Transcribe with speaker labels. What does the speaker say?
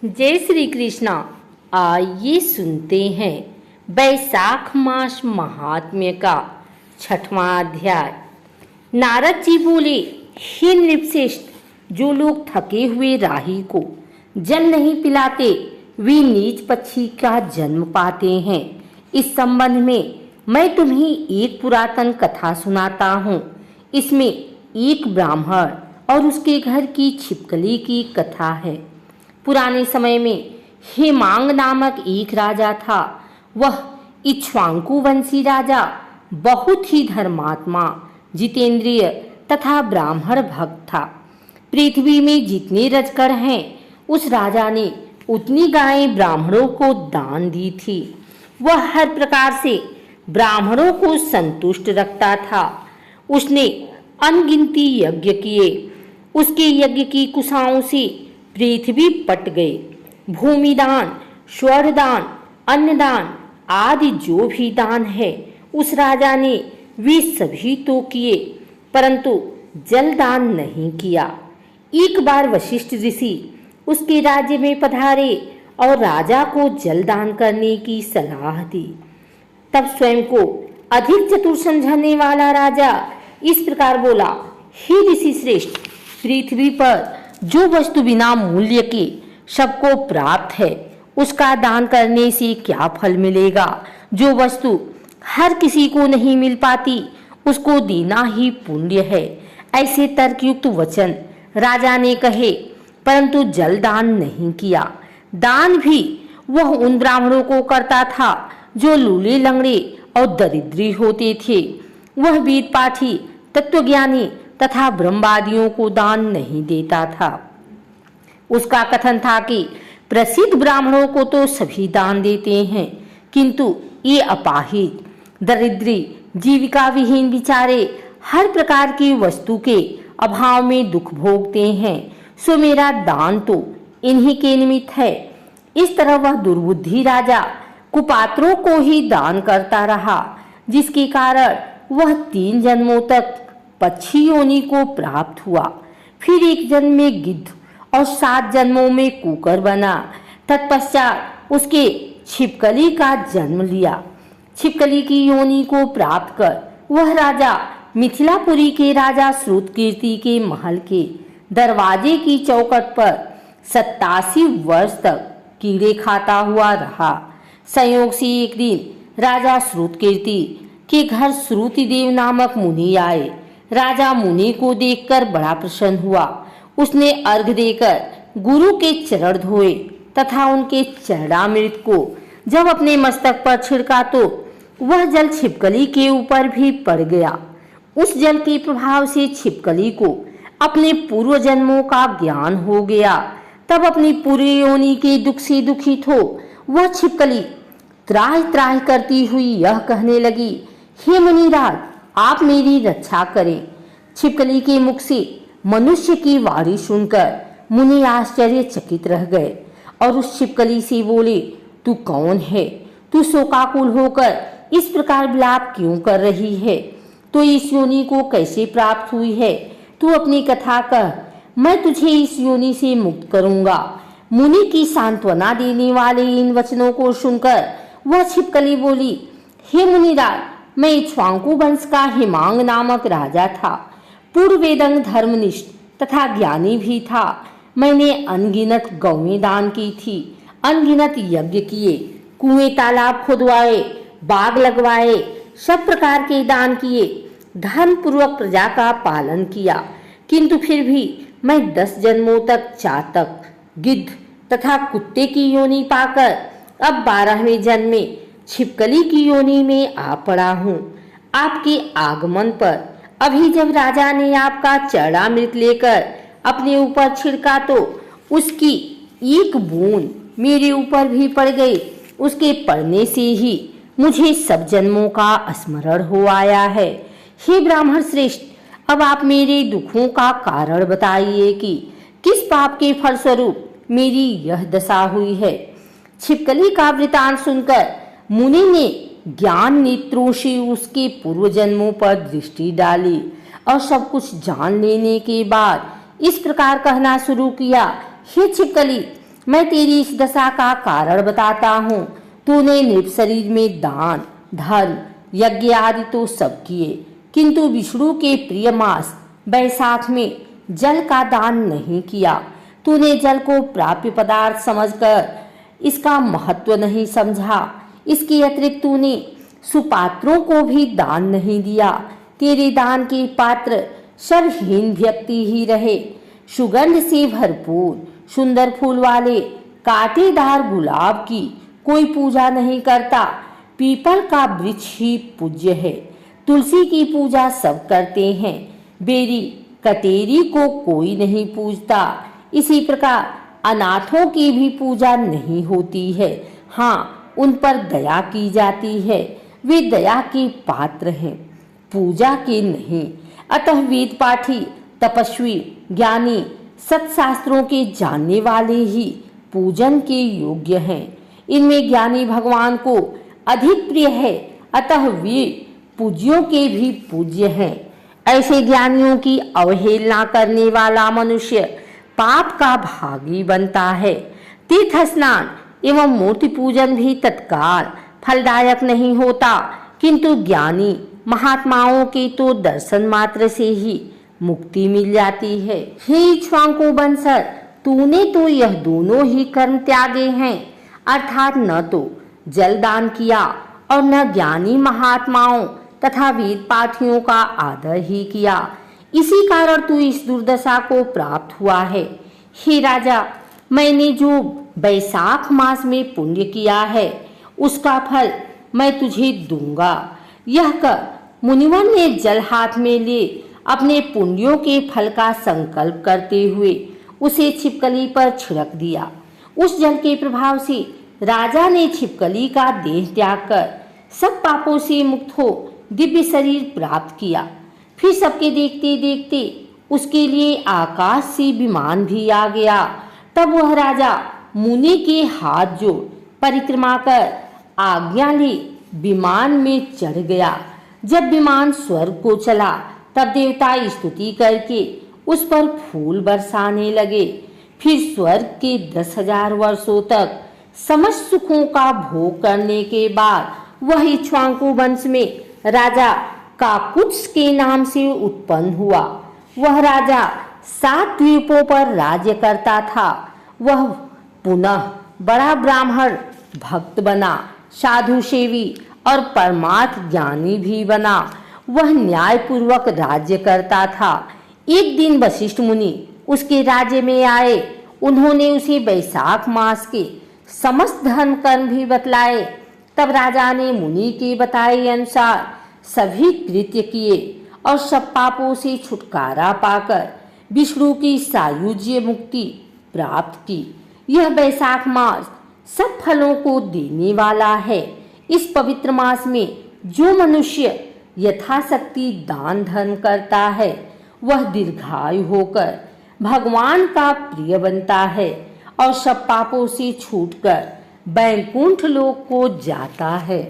Speaker 1: जय श्री कृष्णा। आइए सुनते हैं बैसाख मास महात्म्य का 6वां अध्याय। नारद जी बोले, हे नृपश्रेष्ठ, जो लोग थके हुए राही को जल नहीं पिलाते वे नीच पक्षी का जन्म पाते हैं। इस संबंध में मैं तुम्हें एक पुरातन कथा सुनाता हूँ। इसमें एक ब्राह्मण और उसके घर की छिपकली की कथा है। पुराने समय में हेमांग नामक एक राजा था। वह इक्ष्वाकु वंशी राजा बहुत ही धर्मात्मा, जितेंद्रिय तथा ब्राह्मण भक्त था। पृथ्वी में जितने रजकड़ हैं उस राजा ने उतनी गायें ब्राह्मणों को दान दी थी। वह हर प्रकार से ब्राह्मणों को संतुष्ट रखता था। उसने अनगिनती यज्ञ किए। उसके यज्ञ की कुशाओं से पृथ्वी पट गए। भूमिदान, स्वर्णदान, अन्नदान आदि जो भी दान है उस राजा ने वे सभी तो किए, परंतु जलदान नहीं किया। एक बार वशिष्ठ ऋषि उसके राज्य में पधारे और राजा को जलदान करने की सलाह दी। तब स्वयं को अधिक चतुर समझने वाला राजा इस प्रकार बोला, हे ऋषि श्रेष्ठ, पृथ्वी पर जो वस्तु बिना मूल्य के सबको प्राप्त है उसका दान करने से क्या फल मिलेगा। जो वस्तु हर किसी को नहीं मिल पाती उसको देना ही पुण्य है। ऐसे तर्कयुक्त वचन राजा ने कहे, परंतु जल दान नहीं किया। दान भी वह उन ब्राह्मणों को करता था जो लूले लंगड़े और दरिद्री होते थे। वह वेद पाठी, तत्वज्ञानी तथा ब्रह्मवादियों को दान नहीं देता था। उसका कथन था कि प्रसिद्ध ब्राह्मणों को तो सभी दान देते हैं, किंतु ये अपाहिज, दरिद्री, जीविका विहीन बेचारे हर प्रकार की वस्तु के अभाव में दुख भोगते हैं। सो मेरा दान तो इन्हीं के निमित्त है। इस तरह वह दुर्बुद्धि राजा कुपात्रों को ही दान करता रहा, जिसके कारण वह 3 जन्मों तक पक्षी योनि को प्राप्त हुआ। फिर एक जन्म में गिद्ध और 7 जन्मों में कुकर बना। तत्पश्चात उसके छिपकली का जन्म लिया। छिपकली की योनि को प्राप्त कर वह राजा मिथिलापुरी के राजा श्रुतकीर्ति के महल के दरवाजे की चौखट पर 87 वर्ष तक कीड़े खाता हुआ रहा। संयोग से एक दिन राजा श्रुतकीर्ति के घर श्रुतिदेव नामक मुनि आए। राजा मुनि को देखकर बड़ा प्रसन्न हुआ। उसने अर्घ देकर गुरु के चरण धोए तथा उनके चरणामृत को जब अपने मस्तक पर छिड़का तो वह जल छिपकली के ऊपर भी पड़ गया। उस जल के प्रभाव से छिपकली को अपने पूर्व जन्मों का ज्ञान हो गया। तब अपनी पूरी योनि के दुख से दुखित हो वह छिपकली त्राहि त्राहि करती हुई यह कहने लगी, हे मुनिराज, आप मेरी रक्षा करें। छिपकली के मुख से मनुष्य की वाणी सुनकर मुनि आश्चर्यचकित रह गए और उस छिपकली से बोले, तू कौन है? तू शोकाकुल होकर इस प्रकार विलाप क्यों कर रही है? तो इस योनि को कैसे प्राप्त हुई है? तू अपनी कथा कह, मैं तुझे इस योनि से मुक्त करूंगा। मुनि की सांत्वना देने वाले इन वचनों को सुनकर वह छिपकली बोली, हे मुनिराज, मैं इक्ष्वाकु वंश का हेमांग नामक राजा था। पूर्व वेदंग धर्मनिष्ठ तथा ज्ञानी भी था। मैंने अनगिनत गौएं दान की थी, अनगिनत यज्ञ किए, कुएं तालाब खुदवाए, बाग लगवाए, सब प्रकार के दान किए, धर्म पूर्वक प्रजा का पालन किया। किंतु फिर भी मैं 10 जन्मों तक चातक, गिद्ध तथा कुत्ते की योनि पाकर अब 12वें जन्म में छिपकली की योनि में आ पड़ा हूँ। आपके आगमन पर अभी जब राजा ने आपका चरणामृत लेकर अपने ऊपर छिड़का तो उसकी एक बूंद मेरे ऊपर भी पड़ गई। उसके पड़ने से ही मुझे सब जन्मों का स्मरण हो आया है। हे ब्राह्मण श्रेष्ठ, अब आप मेरे दुखों का कारण बताइए कि किस पाप के फलस्वरूप मेरी यह दशा हुई है। छिपकली का वृतांत सुनकर मुनि ने ज्ञान नेत्रों से उसके पूर्व जन्मों पर दृष्टि डाली और सब कुछ जान लेने के बाद इस प्रकार कहना शुरू किया, हे छिपकली, मैं तेरी इस दशा का कारण बताता हूँ। तूने नृप शरीर में दान, धर्म, यज्ञ आदि तो सब किए, किंतु विष्णु के प्रिय मास बैसाख में जल का दान नहीं किया। तूने जल को प्राप्य पदार्थ समझकर इसका महत्व नहीं समझा। इसके अतिरिक्त तूने सुपात्रों को भी दान नहीं दिया। तेरे दान के पात्र शर्वहीन व्यक्ति ही रहे। सुगंध से भरपूर सुंदर फूल वाले कांटेदार गुलाब की कोई पूजा नहीं करता। पीपल का वृक्ष ही पूज्य है। तुलसी की पूजा सब करते हैं। बेरी कटेरी को कोई नहीं पूजता। इसी प्रकार अनाथों की भी पूजा नहीं होती है। हाँ, उन पर दया की जाती है। वे दया के पात्र हैं, पूजा के नहीं। अतः वेद पाठी, तपस्वी, ज्ञानी, सत्शास्त्रों के जानने वाले ही पूजन के योग्य हैं। इनमें ज्ञानी भगवान को अधिक प्रिय है, अतः वे पूज्यों के भी पूज्य हैं। ऐसे ज्ञानियों की अवहेलना करने वाला मनुष्य पाप का भागी बनता है। तीर्थ स्नान एवं मूर्ति पूजन भी तत्काल फलदायक नहीं होता, किंतु ज्ञानी महात्माओं के तो दर्शन मात्र से ही मुक्ति मिल जाती है। हे इक्ष्वाकु वंशज, तूने तो यह दोनों ही कर्म त्यागे हैं, अर्थात न तो जल दान किया और न ज्ञानी महात्माओं तथा वेद पाठियों का आदर ही किया। इसी कारण तू इस दुर्दशा को प्राप्त हुआ है। हे राजा, मैंने जो बैसाख मास में पुण्य किया है उसका फल मैं तुझे दूंगा। यह कर मुनिवर ने जल हाथ में ले अपने पुण्यों के फल का संकल्प करते हुए उसे छिपकली पर छिड़क दिया। उस जल के प्रभाव से राजा ने छिपकली का देह त्याग कर सब पापों से मुक्त हो दिव्य शरीर प्राप्त किया। फिर सबके देखते देखते उसके लिए आकाश से विमान भी आ गया। तब वह राजा मुनि के हाथ जोड़ परिक्रमा कर आज्ञा ले विमान में चढ़ गया। जब विमान स्वर्ग को चला तब देवता स्तुति करके उस पर फूल बरसाने लगे। फिर स्वर्ग के 10,000 वर्षों तक समस्त सुखों का भोग करने के बाद वह इक्ष्वाकु वंश में राजा काकुत्स के नाम से उत्पन्न हुआ। वह राजा 7 द्वीपों पर राज्य करता था। वह पुनः बड़ा ब्राह्मण भक्त बना, साधु सेवी और परमार्थ ज्ञानी भी बना। वह न्याय पूर्वक राज्य करता था। एक दिन वशिष्ठ मुनि उसके राज्य में आए। उन्होंने उसे बैसाख मास के समस्त धर्म कर्म भी बतलाए। तब राजा ने मुनि के बताए अनुसार सभी कृत्य किए और सब पापों से छुटकारा पाकर विष्णु की सायुज्य मुक्ति प्राप्त की। यह बैसाख मास सब फलों को देने वाला है। इस पवित्र मास में जो मनुष्य यथाशक्ति दान धर्म करता है वह दीर्घायु होकर भगवान का प्रिय बनता है और सब पापों से छूटकर वैकुंठ लोक को जाता है।